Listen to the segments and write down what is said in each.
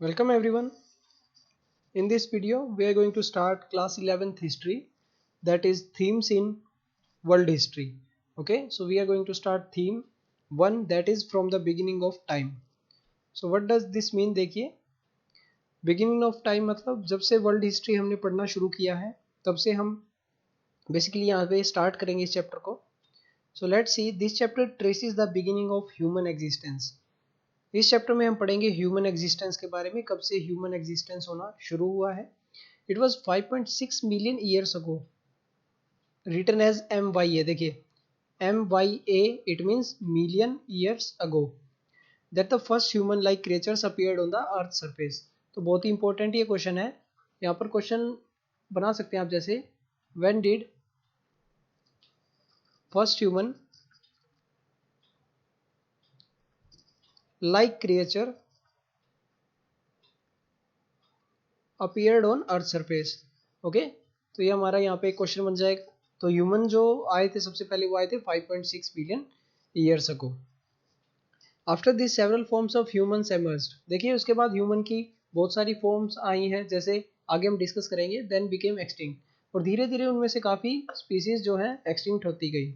Welcome everyone. In this video, we are going to start class 11th history, that is themes in world history. Okay, so we are going to start theme 1, that is from the beginning of time. So what does this mean? देखिए, beginning of time मतलब जब से world history हमने पढ़ना शुरू किया है तब से हम बेसिकली यहाँ पे स्टार्ट करेंगे इस चैप्टर को. So let's see, this chapter traces the beginning of human existence. इस चैप्टर में हम पढ़ेंगे ह्यूमन एग्जिस्टेंस के बारे में, कब से ह्यूमन एग्जिस्टेंस होना शुरू हुआ है. It was 5.6 million years ago, written as MYA. देखिए MYA, it means million years ago, that the first human like creatures appeared on the earth surface. तो बहुत ही इंपॉर्टेंट ये क्वेश्चन है. यहाँ पर क्वेश्चन बना सकते हैं आप जैसे, when did first human like creature appeared on earth surface. Okay, तो ये हमारा यहाँ पे एक क्वेश्चन बन जाएगा. तो ह्यूमन जो आए थे सबसे पहले वो आए थे 5.6 billion years ago. After this several forms of humans emerged. देखिए उसके बाद ह्यूमन की बहुत सारी फॉर्म्स आई हैं, जैसे आगे हम डिस्कस करेंगे. देन बिकेम एक्सटिंक्ट, और धीरे धीरे उनमें से काफ़ी स्पीसीज जो है एक्सटिंक्ट होती गई.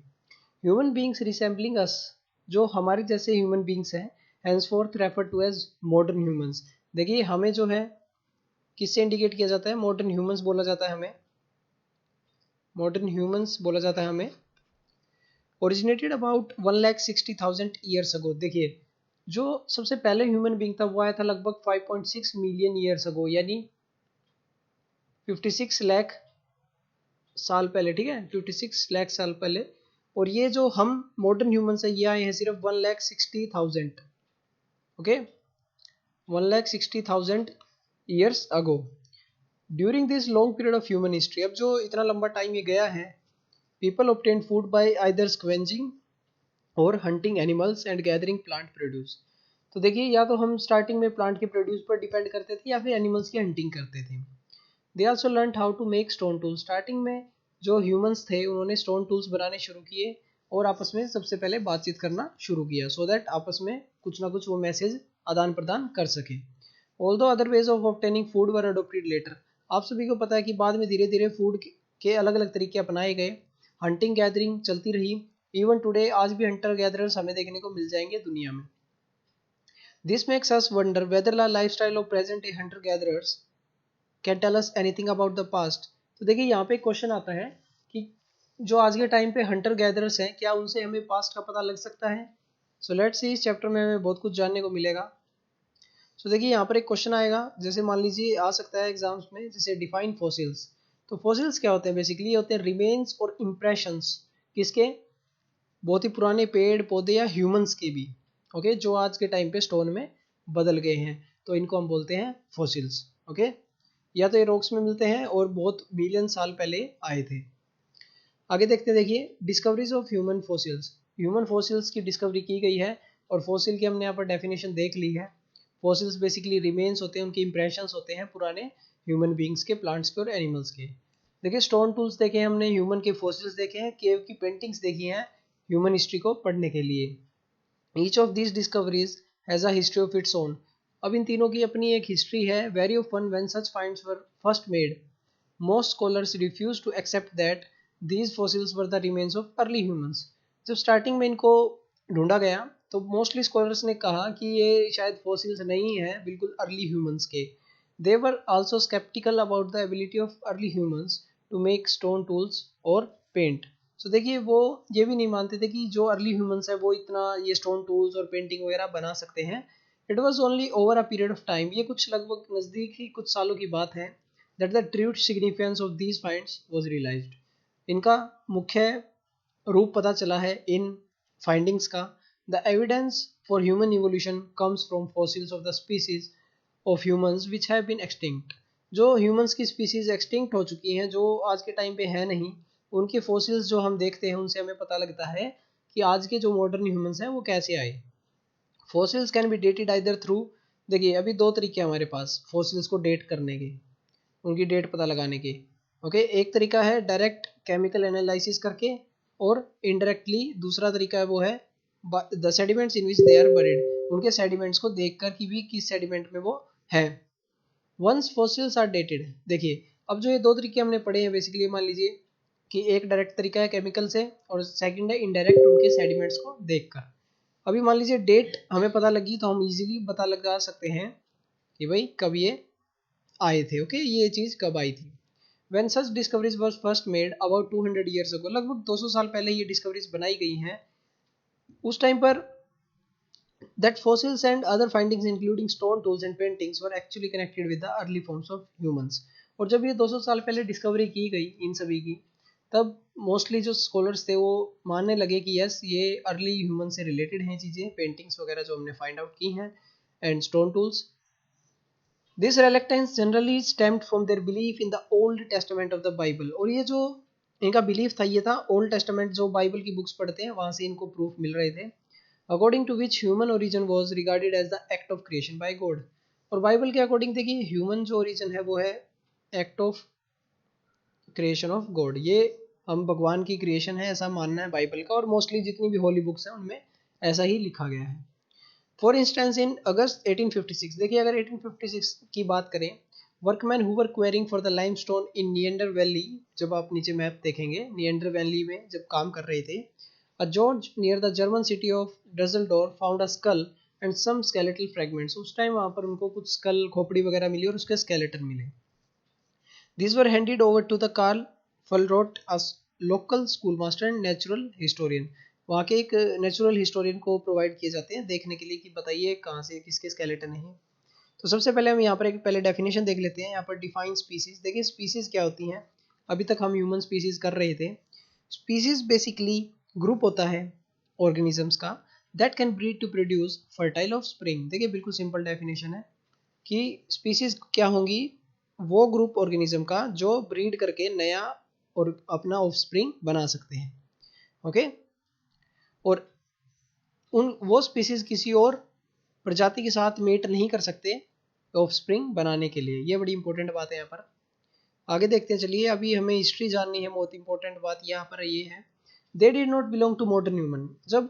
ह्यूमन बींग्स रिसेंबलिंग अस, जो हमारे जैसे ह्यूमन बींग्स हैं, henceforth refer to as modern humans. देखिए हमें जो है किससे इंडिकेट किया जाता है? मॉडर्न ह्यूमंस बोला जाता है हमें, मॉडर्न ह्यूमंस बोला जाता है हमें. ओरिजिनेटेड अबाउट 1,60,000 ईयर्स अगो. देखिए जो सबसे पहले ह्यूमन बींग था वो आया था लगभग 5.6 मिलियन ईयर्स अगो, यानी 56 लाख साल पहले. ठीक है, 56 लाख साल पहले. और ये जो हम मॉडर्न ह्यूमंस है ये आए हैं सिर्फ 1,60,000. Okay, 1,60,000 years ago. During this long period of human history, अब जो इतना लंबा टाइम ये गया है, people obtain food by either scavenging और hunting animals and gathering plant produce. तो देखिए या तो हम स्टार्टिंग में प्लांट के प्रोड्यूस पर डिपेंड करते थे या फिर एनिमल्स की हंटिंग करते थे. They also learn how to make stone tools. Starting में जो ह्यूमंस थे उन्होंने स्टोन टूल्स बनाने शुरू किए और आपस में सबसे पहले बातचीत करना शुरू किया, सो दैट आपस में कुछ ना कुछ वो मैसेज आदान प्रदान कर सके. Although other ways of obtaining food were adopted later. आप सभी को पता है कि बाद में धीरे धीरे फूड के अलग अलग तरीके अपनाए गए. हंटिंग गैदरिंग चलती रही. इवन टुडे आज भी हंटर गैदरर्स हमें देखने को मिल जाएंगे दुनिया में. This makes us wonder whether the lifestyle of present day hunter gatherers can tell us anything about the past. तो देखिए यहाँ पे क्वेश्चन आता है कि जो आज के टाइम पे हंटर गैदरर्स हैं, क्या उनसे हमें पास्ट का पता लग सकता है? सो लेट्स सी, इस चैप्टर में हमें बहुत कुछ जानने को मिलेगा. सो देखिए यहाँ पर एक क्वेश्चन आएगा, जैसे मान लीजिए आ सकता है एग्जाम्स में, जैसे डिफाइन फॉसिल्स. तो फॉसिल्स क्या होते हैं? बेसिकली होते हैं रिमेन्स और इम्प्रेशंस. किसके? बहुत ही पुराने पेड़ पौधे या ह्यूमंस के भी. ओके, जो आज के टाइम पे स्टोन में बदल गए हैं, तो इनको हम बोलते हैं फॉसिल्स. ओके, या तो ये रॉक्स में मिलते हैं और बहुत बिलियन साल पहले आए थे. आगे देखते हैं. देखिए discoveries of human fossils. Human fossils की डिस्कवरी की गई है और फॉसिल की हमने यहाँ पर डेफिनेशन देख ली है. फॉसिल्स बेसिकली रिमेन्स होते हैं, उनके इंप्रेशंस होते हैं पुराने ह्यूमन बींग्स के, प्लांट्स के और एनिमल्स के. देखिए स्टोन टूल्स देखे हैं हमने, ह्यूमन के फॉसिल्स देखे हैं, केव की पेंटिंग्स देखी हैं ह्यूमन हिस्ट्री को पढ़ने के लिए. Each of this discoveries has a history of its own. अब इन तीनों की अपनी एक हिस्ट्री है. Very often when such finds were first made, most scholars refuse to accept that these fossils were the remains of early humans. जब starting में इनको ढूंढा गया तो मोस्टली स्कॉलर्स ने कहा कि ये शायद फॉसिल्स नहीं है बिल्कुल अर्ली ह्यूमंस के. They were also sceptical about the ability of early humans to make stone tools और पेंट. सो देखिए वो ये भी नहीं मानते थे कि जो अर्ली ह्यूमंस है वो इतना ये स्टोन टूल्स और पेंटिंग वगैरह बना सकते हैं. It was only over a period of time. ये कुछ लगभग नज़दीक ही कुछ सालों की बात है that the true significance of these finds was realized. इनका मुख्य रूप पता चला है इन फाइंडिंग्स का. The evidence for human evolution comes from fossils of the species of humans which have been extinct. जो humans की species extinct हो चुकी हैं, जो आज के टाइम पे है नहीं, उनके fossils जो हम देखते हैं उनसे हमें पता लगता है कि आज के जो modern humans हैं वो कैसे आए. Fossils can be dated either through, देखिए अभी दो तरीके हैं हमारे पास fossils को डेट करने के, उनकी डेट पता लगाने की. ओके, एक तरीका है डायरेक्ट केमिकल एनालिसिस करके, और इनडायरेक्टली दूसरा तरीका है वो है the sediments in which they are buried. उनके सेडिमेंट्स को देखकर कि भी किस सेडिमेंट में वो है। वंस फॉसिल्स आर डेटेड, देखिए अब जो ये दो तरीके हमने पढ़े हैं बेसिकली, मान लीजिए कि एक डायरेक्ट तरीका है केमिकल से और सेकंड है इनडायरेक्ट उनके सेडिमेंट्स को देखकर। अभी मान लीजिए डेट हमें पता लगी तो हम इजीली पता लगा सकते हैं कि भाई कब ये आए थे, ओके, ये चीज़ कब आई थी। When such discoveries was first made about 200 years ago, लगभग 200 साल पहले ये डिस्कवरीज बनाई गई हैं। उस टाइम पर that fossils and other findings including stone tools and paintings were actually connected with the early forms of humans। और जब ये 200 साल पहले डिस्कवरी की गई इन सभी की, तब मोस्टली जो स्कॉलर्स थे वो मानने लगे कि यस ये अर्ली ह्यूमन से रिलेटेड हैं चीज़ें, पेंटिंग्स वगैरह जो हमने फाइंड आउट की हैं and stone tools. This reluctance generally stemmed from their belief in the Old Testament of the Bible। और ये जो इनका बिलीफ था ये था ओल्ड टेस्टामेंट, जो बाइबल की बुक्स पढ़ते हैं वहाँ से इनको प्रूफ मिल रहे थे। According to which human origin was regarded as the act of creation by God. और बाइबल के अकॉर्डिंग देखिए ह्यूमन जो ओरिजिन है वो है act of creation of God, ये हम भगवान की क्रिएशन है ऐसा मानना है बाइबल का, और मोस्टली जितनी भी होली बुक्स हैं उनमें ऐसा ही लिखा गया है। फॉर इंस्टेंस इन अगस्त 1856, देखिए अगर 1856 की बात करें, workmen who were quarrying for the limestone in Neander valley, जब आप नीचे मैप देखेंगे नियंडर वैली में जब काम कर रहे थे, a gorge near the German city of Dusseldorf found a skull and some skeletal fragments. उस टाइम वहाँ पर उनको कुछ स्कल खोपड़ी वगैरह मिली और उसके स्केलेटन मिले। These were handed over to the Carl Fullrot, a local schoolmaster and natural historian। वहाँ के एक नेचुरल हिस्टोरियन को प्रोवाइड किए जाते हैं देखने के लिए कि बताइए कहाँ से किसके स्केलेटन है। तो सबसे पहले हम यहाँ पर एक पहले डेफिनेशन देख लेते हैं। यहाँ पर डिफाइन स्पीसीज, देखिए स्पीसीज क्या होती हैं, अभी तक हम ह्यूमन स्पीसीज कर रहे थे। स्पीसीज बेसिकली ग्रुप होता है ऑर्गेनिजम्स का that can breed to produce fertile offspring. देखिए बिल्कुल सिंपल डेफिनेशन है कि स्पीसीज क्या होंगी, वो ग्रुप ऑर्गेनिज्म का जो ब्रीड करके नया और अपना ऑफस्प्रिंग बना सकते हैं, ओके। और उन वो स्पीसीज किसी और प्रजाति के साथ मेट नहीं कर सकते ऑफस्प्रिंग बनाने के लिए, ये बड़ी इंपॉर्टेंट बात है यहाँ पर। आगे देखते हैं, चलिए अभी हमें हिस्ट्री जाननी है, बहुत इंपॉर्टेंट बात यहाँ पर ये है, they did not belong to modern human. जब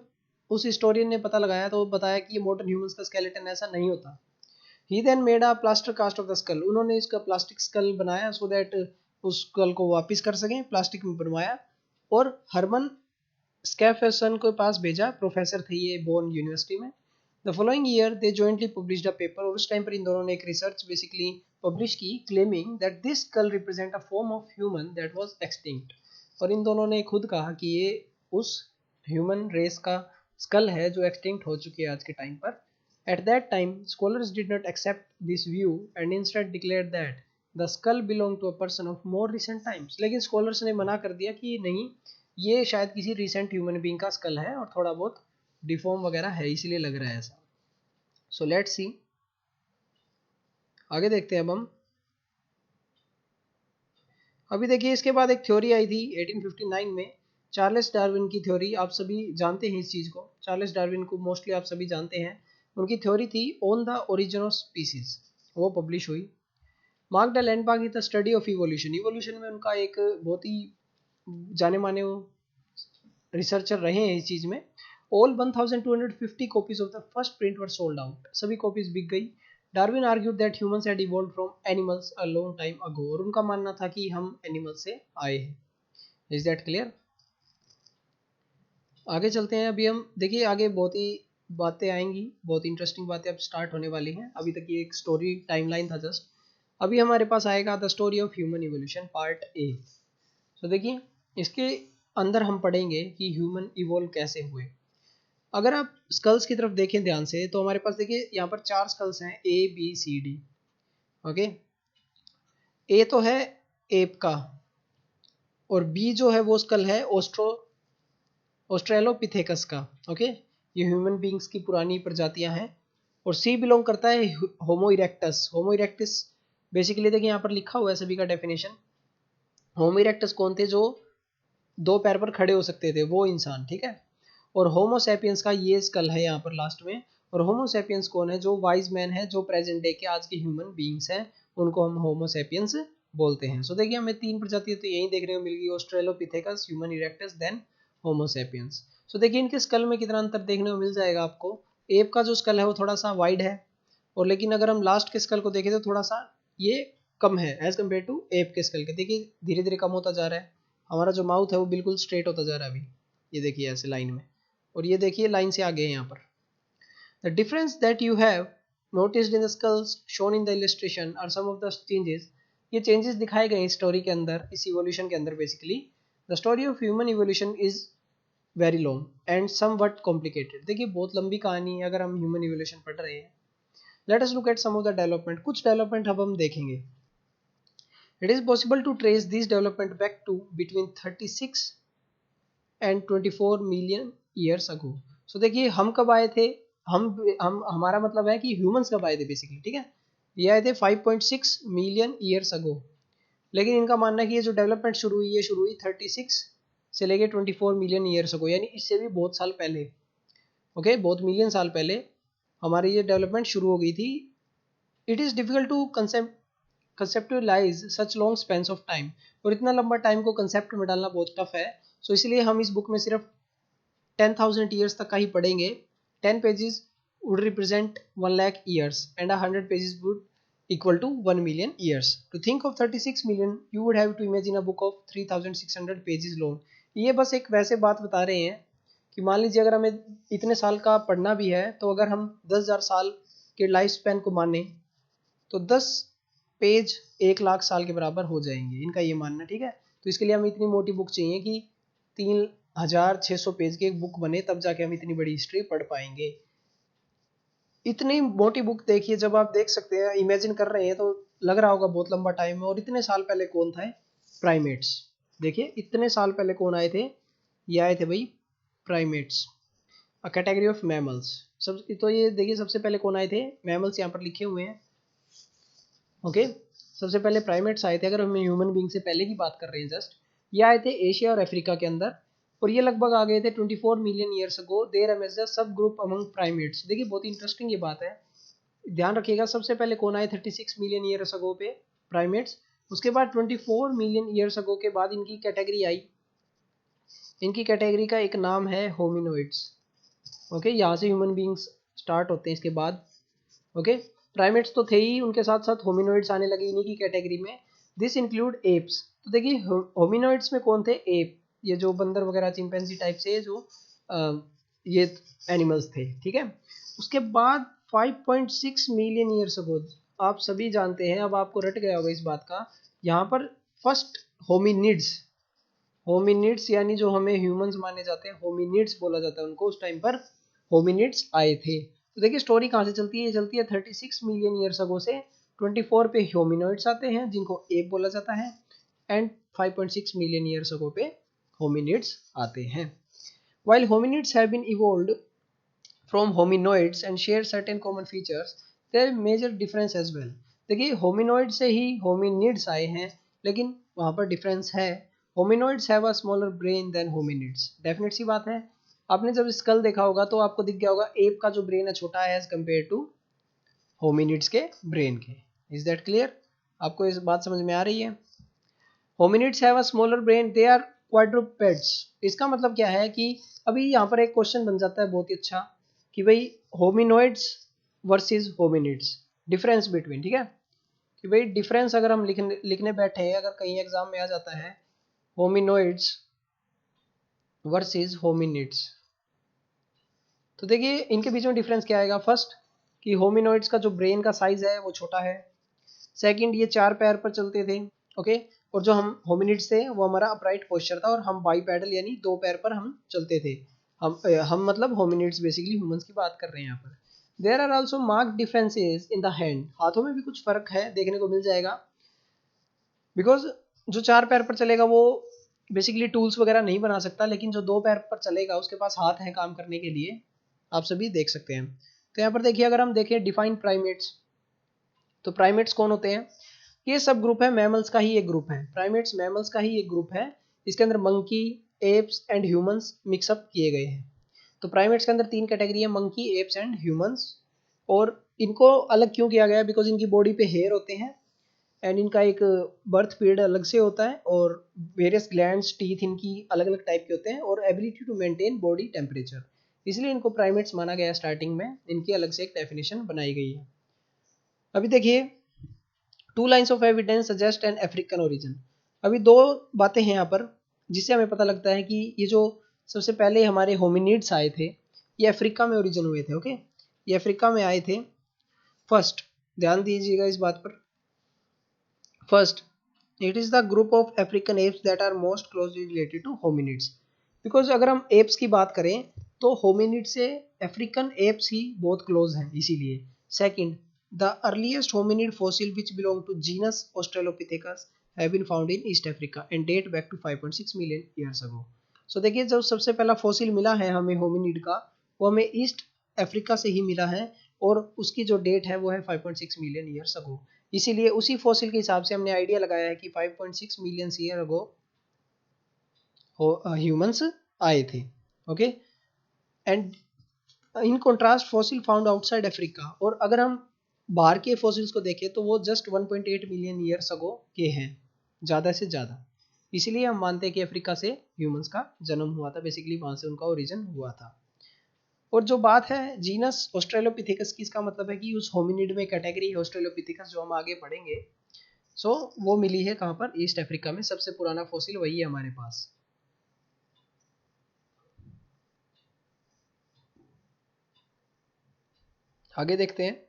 उस हिस्टोरियन ने पता लगाया तो बताया कि ये मॉडर्न ह्यूमंस का स्केलेटन ऐसा नहीं होता। He then made a plaster cast of the skull। उन्होंने इसका प्लास्टिक स्कल बनाया सो दैट उस स्कल को वापस कर सकें, प्लास्टिक में बनवाया और हरमन स्कैफेसन के पास भेजा, प्रोफेसर थे ये बोर्न यूनिवर्सिटी में। The following year they jointly published a paper. और उस टाइम पर इन दोनों ने एक रिसर्च बेसिकली पब्लिश की claiming that this skull represent a form of human that was extinct. और इन दोनों ने खुद कहा कि ये उस ह्यूमन रेस का स्कल है जो एक्सटिंक्ट हो चुकी है आज के टाइम पर। At that time, scholars did not accept this view and instead declared that the skull belonged to a person of more recent times। लेकिन scholars ने मना कर दिया कि नहीं, ये शायद किसी recent human being का skull है और थोड़ा बहुत डिफॉर्म वगैरह है इसलिए लग रहा है ऐसा। So let's see, आगे देखते हैं अब हम। अभी देखिए इसके बाद एक थ्योरी आई थी 1859 में, चार्ल्स डार्विन की थ्योरी। आप सभी जानते हैं इस चीज़ को, चार्ल्स डार्विन को मोस्टली आप सभी जानते हैं। उनकी थ्योरी थी on the origin of species, वो पब्लिश हुई। Mark the landmark in the study of evolution. Evolution में उनका एक बहुत ही जाने माने रिसर्चर रहे हैं इस चीज़ में। All 1250 copies of the first print were sold out. सभी कॉपीज बिक गई। Darwin argued that humans had evolved from animals a long time ago. और उनका मानना था कि हम एनिमल से आए हैं। Is that clear? आगे चलते हैं। अभी हम देखिए आगे बहुत ही बातें आएंगी, बहुत इंटरेस्टिंग बातें अब स्टार्ट होने वाली हैं। अभी तक ये एक स्टोरी टाइमलाइन था जस्ट। अभी हमारे पास आएगा the story of human evolution part A. तो देखिए इसके अंदर हम पढ़ेंगे कि ह्यूमन इवोल्व कैसे हुए। अगर आप स्कल्स की तरफ देखें ध्यान से तो हमारे पास देखिए यहाँ पर 4 स्कल्स हैं, A B C D, okay. A तो है एप का और बी जो है वो स्कल है ऑस्ट्रेलोपिथेकस का, ओके। ये ह्यूमन बींग्स की पुरानी प्रजातियां हैं। और सी बिलोंग करता है होमो इरेक्टस। होमो इरेक्टस बेसिकली देखिए यहाँ पर लिखा हुआ है सभी का डेफिनेशन। होमो इरेक्टस कौन थे? जो 2 पैर पर खड़े हो सकते थे, वो इंसान, ठीक है। और होमो सैपियंस का ये स्कल है यहाँ पर लास्ट में। और होमो सैपियंस कौन है? जो वाइज मैन है, जो प्रेजेंट डे के आज के ह्यूमन बींग्स हैं, उनको हम होमो सैपियंस बोलते हैं। सो देखिए हमें 3 प्रजातियां तो यही देखने को मिल गई, Australopithecus, human erectus, then Homo sapiens. सो देखिए इनके स्कल में कितना अंतर देखने को मिल जाएगा आपको। एप का जो स्कल है वो थोड़ा सा वाइड है और लेकिन अगर हम लास्ट के स्कल को देखें तो थोड़ा सा ये कम है एज कम्पेयर टू एप के स्कल के। देखिए धीरे धीरे कम होता जा रहा है। हमारा जो माउथ है वो बिल्कुल स्ट्रेट होता जा रहा है अभी, ये देखिए ऐसे लाइन में, और ये देखिए लाइन से आगे है यहाँ पर। The difference that you have noticed in the skulls shown in the illustration are some of the changes. ये चेंजेस दिखाए गए इस स्टोरी के अंदर, इस इवोल्यूशन के अंदर। Basically the story of human evolution is very long and somewhat complicated. देखिए बहुत लंबी कहानी है अगर हम ह्यूमन इवोल्यूशन पढ़ रहे हैं। Let us look at some of the development. कुछ डेवलपमेंट अब हम देखेंगे। It is possible to trace this development back to between 36 and 24 million years ago. So देखिए हम कब आए थे, हम हमारा मतलब है कि ह्यूमंस कब आए थे बेसिकली, ठीक है। ये आए थे 5.6 मिलियन ईयर्स अगो। लेकिन इनका मानना है कि ये जो डेवलपमेंट शुरू हुई, ये शुरू हुई 36 से लेके 24 मिलियन ईयर्स अगो, यानी इससे भी बहुत साल पहले, ओके, बहुत मिलियन साल पहले हमारी ये डेवलपमेंट शुरू हो गई थी। It is difficult to conceptualise such long spans of time. और इतना लंबा टाइम को कंसेप्ट में डालना बहुत टफ है। सो इसलिए हम इस बुक में सिर्फ 10,000 ईयर्स तक का ही पढ़ेंगे। 10 pages would represent 1 lakh years and 100 pages would equal to 1 million years. To think of 36 million, you would have to imagine a book of 3,600 pages long. ये बस एक वैसे बात बता रहे हैं कि मान लीजिए अगर हमें इतने साल का पढ़ना भी है, तो अगर हम 10,000 साल के लाइफ स्पैन को माने तो 10 पेज 1 लाख साल के बराबर हो जाएंगे, इनका ये मानना, ठीक है। तो इसके लिए हमें इतनी मोटी बुक चाहिए कि 3,600 पेज की एक बुक बने, तब जाके हम इतनी बड़ी हिस्ट्री पढ़ पाएंगे। इतनी मोटी बुक देखिए, जब आप देख सकते हैं, इमेजिन कर रहे हैं तो लग रहा होगा बहुत लंबा टाइम है। और इतने साल पहले कौन था? प्राइमेट्स। देखिए इतने साल पहले कौन आए थे? ये आए थे भाई primates, a category of mammals. सब तो ये देखिए सबसे पहले कौन आए थे? मैमल्स यहाँ पर लिखे हुए हैं, ओके। सबसे पहले प्राइमेट्स आए थे। अगर हम ह्यूमन बीइंग से पहले की बात कर रहे हैं जस्ट, ये आए थे एशिया और अफ्रीका के अंदर, और ये लगभग आ गए थे 24 million years ago. There image the sub group among primates. देखिए बहुत इंटरेस्टिंग ये बात है, ध्यान रखिएगा। सबसे पहले कौन आए 36 मिलियन ईयर्स अगो पे? प्राइमेट्स। उसके बाद 24 मिलियन ईयर्स अगो के बाद इनकी कैटेगरी आई। इनकी कैटेगरी का एक नाम है होमिनोइड्स, ओके। यहाँ से ह्यूमन बींग्स स्टार्ट होते हैं इसके बाद, ओके। प्राइमेट्स तो थे ही, उनके साथ साथ होमिनोइड्स आने लगे इन्हीं की कैटेगरी में। This include apps. तो देखिए होमिनोइड्स में कौन थे? एप, ये जो बंदर वगैरह चिंपैंजी टाइप से जो ये एनिमल्स थे, ठीक है। उसके बाद 5.6 मिलियन ईयर्स अगो, आप सभी जानते हैं, अब आपको रट गया होगा इस बात का, यहाँ पर फर्स्ट होमिनिड्स, होमिनिड्स यानी जो हमें ह्यूमंस माने जाते हैं, होमिनिड्स बोला जाता है उनको, उस टाइम पर होमिनिड्स आए थे। तो देखिए स्टोरी कहाँ से चलती है? ये चलती है 36 मिलियन ईयर्स अगो से। 24 पे होमिनोइड्स आते हैं जिनको एप बोला जाता है, एंड 5.6 मिलियन ईयर्स अगो पे होमिनिड्स आते हैं। While hominids have been evolved from hominoids and share certain common features, there are major difference as well. देखिए होमिनोइड से ही होमिनिड्स आए हैं, लेकिन वहाँ पर डिफरेंस है। Hominoids have a smaller brain than hominids. Definite सी बात है, आपने जब स्कल देखा होगा तो आपको दिख गया होगा एप का जो ब्रेन है छोटा है एज कम्पेयर टू होमिनिड्स के ब्रेन के। Is that clear? आपको इस बात समझ में आ रही है? Hominids have a smaller brain, they are quadrupeds. इसका मतलब क्या है कि अभी यहाँ पर एक क्वेश्चन बन जाता है बहुत ही अच्छा कि भाई होमिनोइड्स वर्सेस होमिनिड्स, डिफरेंस बिटवीन, ठीक है। कि भाई डिफरेंस अगर हम लिखने बैठे हैं, अगर कहीं एग्जाम में आ जाता है होमिनोइड्स वर्सेस होमिनिड्स, तो देखिए इनके बीच में डिफरेंस क्या आएगा? फर्स्ट कि होमिनोइड्स का जो ब्रेन का साइज है वो छोटा है। सेकंड, ये 4 पैर पर चलते थे, ओके। और जो हम होमिनिड्स थे वो हमारा अपराइट पोस्चर था, और हम बाईपैडल यानी 2 पैर पर हम चलते थे। हम मतलब होमिनिड्स, बेसिकली ह्यूमंस की बात कर रहे हैं यहाँ पर। There are also marked differences in the hand. हाथों में भी कुछ फर्क है, देखने को मिल जाएगा। बिकॉज जो 4 पैर पर चलेगा वो बेसिकली टूल्स वगैरह नहीं बना सकता, लेकिन जो 2 पैर पर चलेगा उसके पास हाथ है काम करने के लिए। आप सभी देख सकते हैं। तो यहाँ पर देखिए, अगर हम देखें डिफाइन प्राइमेट्स, तो प्राइमेट्स कौन होते हैं? ये सब ग्रुप है, मैमल्स का ही एक ग्रुप है। प्राइमेट्स मैमल्स का ही एक ग्रुप है। इसके अंदर monkey, apes and humans mix up किए गए हैं। तो प्राइमेट्स के अंदर 3 कैटेगरी है, मंकी, एप्स एंड ह्यूमंस। और इनको अलग क्यों किया गया है? बिकॉज इनकी बॉडी पे हेयर होते हैं, एंड इनका एक बर्थ पीरियड अलग से होता है, और वेरियस ग्लैंड्स, टीथ इनकी अलग अलग टाइप के होते हैं, और ability to maintain body temperature, इसलिए इनको प्राइमेट्स माना गया। स्टार्टिंग में इनकी अलग से एक डेफिनेशन बनाई गई है। अभी देखिए, 2 lines of evidence suggest an African origin. अभी 2 बातें हैं यहाँ पर जिससे हमें पता लगता है कि ये जो सबसे पहले हमारे होमिनिड्स आए थे ये अफ्रीका में ओरिजिन हुए थे। ओके, ये अफ्रीका में आए थे फर्स्ट। ध्यान दीजिएगा इस बात पर। First, it is the group of African apes that are most closely related to hominids. Because अगर हम एप्स की बात करें तो होमिनिड से अफ्रीकन एप्स ही बहुत क्लोज हैं, इसीलिए। Second, the earliest hominid fossil which belong to genus Australopithecus have been found in East Africa and date back to 5.6 million years ago. So देखिए, जो सबसे पहला फॉसिल मिला है हमें होमिनिड का वो हमें ईस्ट अफ्रीका से ही मिला है और उसकी जो डेट है वो है 5.6 मिलियन ईयर्स अगो। इसीलिए उसी फॉसिल के हिसाब से हमने आइडिया लगाया है कि 5.6 मिलियन ईयर अगो ह्यूमंस आए थे। Okay, and in contrast fossil found outside Africa, और अगर हम बाहर के फॉसिल्स को देखें तो वो जस्ट 1.8 मिलियन ईयर्स अगो के हैं, ज़्यादा से ज़्यादा। इसीलिए हम मानते हैं कि अफ्रीका से ह्यूमंस का जन्म हुआ था, बेसिकली वहाँ से उनका ओरिजिन हुआ था। और जो बात है जीनस ऑस्ट्रेलोपिथेकस की, इसका मतलब है कि उस होमिनिड में कैटेगरी है ऑस्ट्रेलोपिथेकस जो हम आगे पढ़ेंगे। सो वो मिली है कहाँ पर? ईस्ट अफ्रीका में। सबसे पुराना फॉसिल वही है हमारे पास। आगे देखते हैं।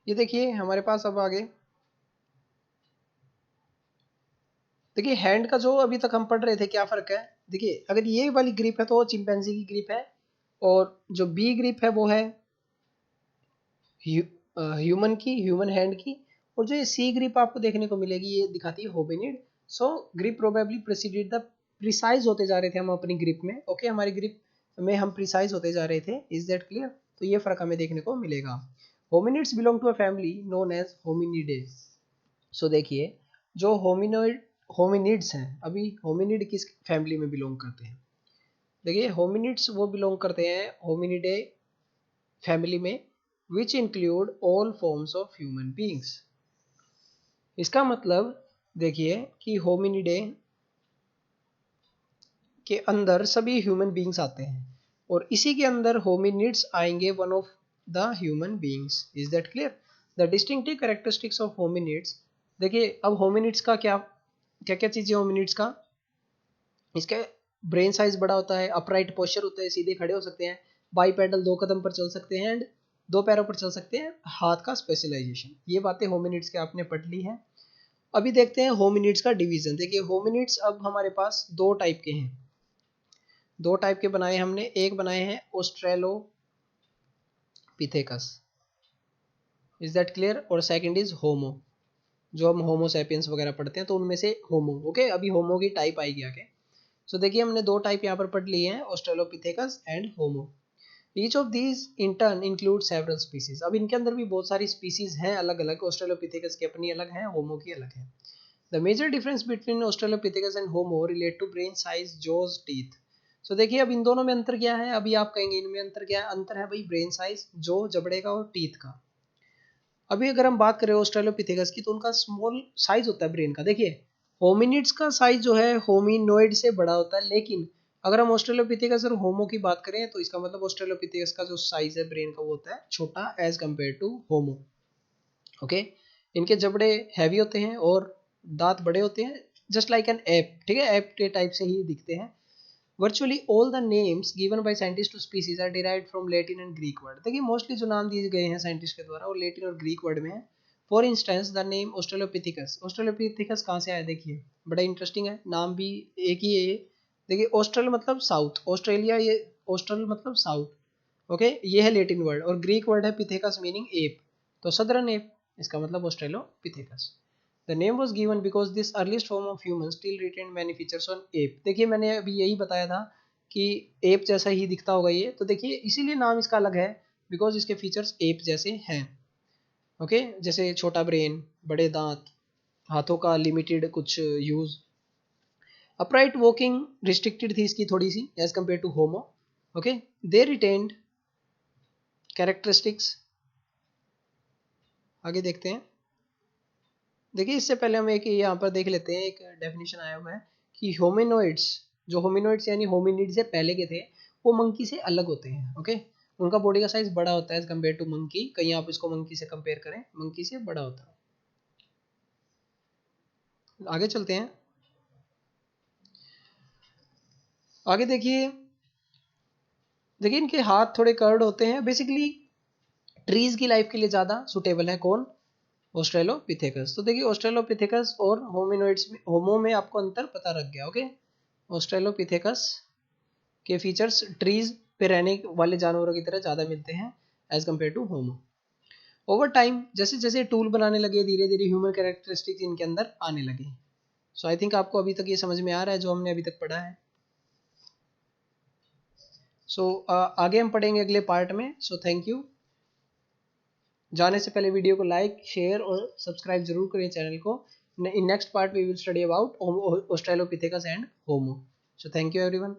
ये देखिए हमारे पास अब आगे देखिए हैंड का जो अभी तक हम पढ़ रहे थे क्या फ़र्क है। देखिए अगर ये वाली ग्रिप है तो वो चिंपैंजी की ग्रिप है, और जो बी ग्रिप है वो है ह्यूमन की, ह्यूमन हैंड की। और जो ये सी ग्रिप आपको देखने को मिलेगी ये दिखाती है hominid. So grip probably preceded the, precise होते जा रहे थे हम अपनी ग्रिप में। ओके, हमारी ग्रिप में हम प्रिसाइज होते जा रहे थे। Is that clear? तो ये फ़र्क हमें देखने को मिलेगा। Hominids belong to a family known as Hominidae. So देखिए, जो होमिनिड्स हैं, अभी होमिनिड किस फैमिली में बिलोंग करते हैं? देखिए होमिनिड्स वो बिलोंग करते हैं होमिनिडे फैमिली में, which include all forms of human beings. इसका मतलब देखिए कि होमिनिडे के अंदर सभी ह्यूमन बींग्स आते हैं, और इसी के अंदर होमिनिड्स आएंगे, one of the human beings. Is that clear? The distinctive characteristics of hominids. देखिए अब होमिनिड्स का क्या क्या क्या चीज़ें होमिनिड्स का, इसका ब्रेन साइज बड़ा होता है, अपराइट पोस्चर होता है, सीधे खड़े हो सकते हैं, बाईपेडल 2 कदम पर चल सकते हैं, एंड 2 पैरों पर चल सकते हैं, हाथ का स्पेशलाइजेशन। ये बातें होमिनिड्स के आपने पढ़ ली हैं। अभी देखते हैं होमिनिड्स का डिवीजन। देखिए होमिनिड्स अब हमारे पास 2 टाइप के हैं, 2 टाइप के बनाए हमने। एक बनाए हैं ऑस्ट्रेलोपिथेकस, इज दैट क्लियर? और सेकंड इज होमो, जो हम होमो सैपियंस वगैरह पढ़ते हैं तो उनमें से होमो। ओके, अभी होमो की टाइप आएगी आगे। सो देखिए हमने 2 टाइप यहाँ पर पढ़ लिए हैं, Australopithecus and homo. Each of these in turn include several species. अब इनके अंदर भी बहुत सारी स्पीसीज हैं अलग अलग, ऑस्ट्रेलोपिथेकस की अपनी अलग है, होमो की अलग है। The major difference between Australopithecus and Homo relate to brain size, jaws, teeth. So देखिए अब इन दोनों में अंतर क्या है? अभी आप कहेंगे इनमें अंतर क्या है? अंतर है भाई ब्रेन साइज, जो जबड़े का और टीथ का। अभी अगर हम बात करें ऑस्ट्रेलोपिथेकस की तो उनका स्मॉल साइज होता है ब्रेन का। देखिए होमिनिड्स का साइज जो है होमिनोइड से बड़ा होता है, लेकिन अगर हम ऑस्ट्रेलोपिथेकस और होमो की बात करें तो इसका मतलब ऑस्ट्रेलोपिथेकस का जो साइज है ब्रेन का वो होता है छोटा as compare to Homo. Okay, इनके जबड़े हैवी होते हैं और दांत बड़े होते हैं, जस्ट लाइक एन एप। ठीक है, एप के टाइप से ही दिखते हैं। Virtually all the names given by scientists to species are derived from Latin and Greek word। देखिए मोस्टली जो नाम दिए गए हैं साइंटिस्ट के द्वारा वो लेटिन और ग्रीक वर्ड में है। For instance the name Australopithecus, Australopithecus कहाँ से आया? देखिए बड़ा इंटरेस्टिंग है, नाम भी एक ही है ये। देखिए ऑस्ट्रल मतलब साउथ, ऑस्ट्रेलिया, ये ऑस्ट्रल मतलब साउथ। ओके, ये है लेटिन वर्ड, और ग्रीक वर्ड है पिथेकस मीनिंग एप, तो सदर्न एप, इसका मतलब Australopithecus. The name was given because this earliest form of human still retained many features on ape। देखिए मैंने अभी यही बताया था कि एप जैसा ही दिखता होगा ये, तो देखिए इसीलिए नाम इसका अलग है, बिकॉज इसके फीचर्स एप जैसे हैं। ओके, जैसे छोटा ब्रेन, बड़े दांत, हाथों का लिमिटेड कुछ यूज, अपराइट वॉकिंग रिस्ट्रिक्टेड थी इसकी थोड़ी सी age compare to Homo. Okay, they retained characteristics. आगे देखते हैं। देखिए इससे पहले हम एक यहाँ पर देख लेते हैं, एक डेफिनेशन आया हुआ है कि होमिनोइड्स, जो होमिनोइड्स यानी होमिनिड से पहले के थे वो मंकी से अलग होते हैं। ओके, उनका बॉडी का साइज बड़ा होता है एज कम्पेयर टू मंकी। कहीं आप इसको मंकी से कंपेयर करें, मंकी से बड़ा होता है। आगे चलते हैं। आगे देखिए, देखिए इनके हाथ थोड़े कर्ड होते हैं। बेसिकली ट्रीज की लाइफ के लिए ज़्यादा सुटेबल है कौन? ऑस्ट्रेलोपिथेकस। तो देखिए ऑस्ट्रेलोपिथेकस और होमिनोइड्स में, होमो में आपको अंतर पता लग गया। ओके, ऑस्ट्रेलोपिथेकस के फीचर्स ट्रीज पे रहने वाले जानवरों की तरह ज़्यादा मिलते हैं as compare to Homo. Over time जैसे जैसे टूल बनाने लगे, धीरे धीरे ह्यूमन कैरेक्टरिस्टिक्स इनके अंदर आने लगे। सो आई थिंक आपको अभी तक ये समझ में आ रहा है जो हमने अभी तक पढ़ा है। सो आगे हम पढ़ेंगे अगले पार्ट में। सो थैंक यू। जाने से पहले वीडियो को लाइक, शेयर और सब्सक्राइब जरूर करें चैनल को। In next part we will study about Australopithecus and Homo. So thank you everyone.